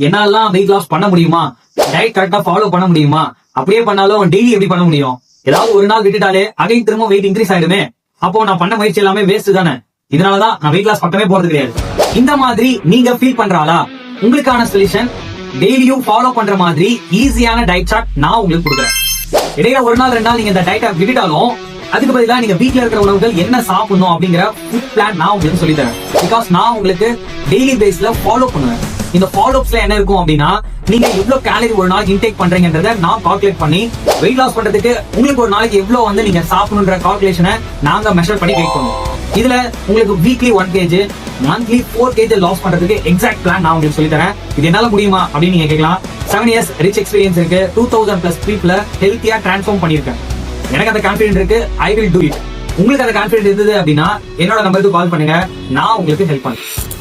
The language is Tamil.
என்னெல்லாம் வெயிட் லாஸ் பண்ண முடியுமா, டயட் கரெக்டா ஃபாலோ பண்ண முடியுமா, அப்படியே பண்ணாலும் டெய்லி எப்படி பண்ண முடியும், ஏதாவது ஒரு நாள் விட்டுட்டாலே அகைன் திரும்ப வெயிட் இன்க்ரீஸ் ஆயிடுமே, அப்போ நான் பண்ண முயற்சி எல்லாமே வேஸ்ட் தானே. இதனாலதான் நான் வெயிட் லாஸ் பக்கமே போறது கிடையாது. இந்த மாதிரி நீங்க ஃபீல் பண்றாளா? உங்களுக்கான சொல்யூஷன் டெய்லியும் ஃபாலோ பண்ற மாதிரி ஈஸியான டயட் சார்ட் நான் உங்களுக்கு கொடுக்குறேன். இடையில ஒரு நாள் 2 நாள் நீங்க இந்த டயட்டை விட்டுட்டாலும் அதுக்கு பதிலா நீங்க வீட்ல இருக்கிற உணவுகள் என்ன சாப்பிடணும் அப்படிங்கிற ஃபுட் பிளான் நான் உங்களுக்கு சொல்லி தரேன். பிகாஸ் நான் உங்களுக்கு டெய்லி பேஸ்ல ஃபாலோ பண்ணுவேன். இந்த ஃபாலோ அப்ஸ்ல என்ன இருக்கும் அப்படின்னா, நீங்க எவ்வளவு கேலரி ஒரு நாளைக்கு இன்டேக் பண்றீங்கன்றத நான் கால்குலேட் பண்ணி வெயிட் லாஸ் பண்றதுக்கு உங்களுக்கு ஒரு நாளைக்கு எவ்வளவு நீங்க சாப்பிடணுன்ற கால்குலேஷனை நாங்க மெஷர் பண்ணி வெயிட் பண்ணுவோம். இதுல உங்களுக்கு weekly 1 kg, monthly 4 kg loss பண்றதுக்கு எக்ஸாக்ட் பிளான் நான் உங்களுக்கு சொல்லி தரேன். இது என்னால முடியுமா அப்படின்னு நீங்க கேட்கலாம். 7 years ரிச் எக்ஸ்பீரியன்ஸ் இருக்கு. 2000+ பீப்புளை ஹெல்த்தியா டிரான்ஸ்ஃபார்ம் பண்ணிருக்கேன். எனக்கு அந்த கான்ஃபிடென்ட் இருக்கு. I will do it. உங்களுக்கு அந்த கான்ஃபிடென்ட் இருந்தது அப்படின்னா என்னோட நம்பருக்கு கால் பண்ணுங்க. நான் உங்களுக்கு ஹெல்ப் பண்ணுறேன்.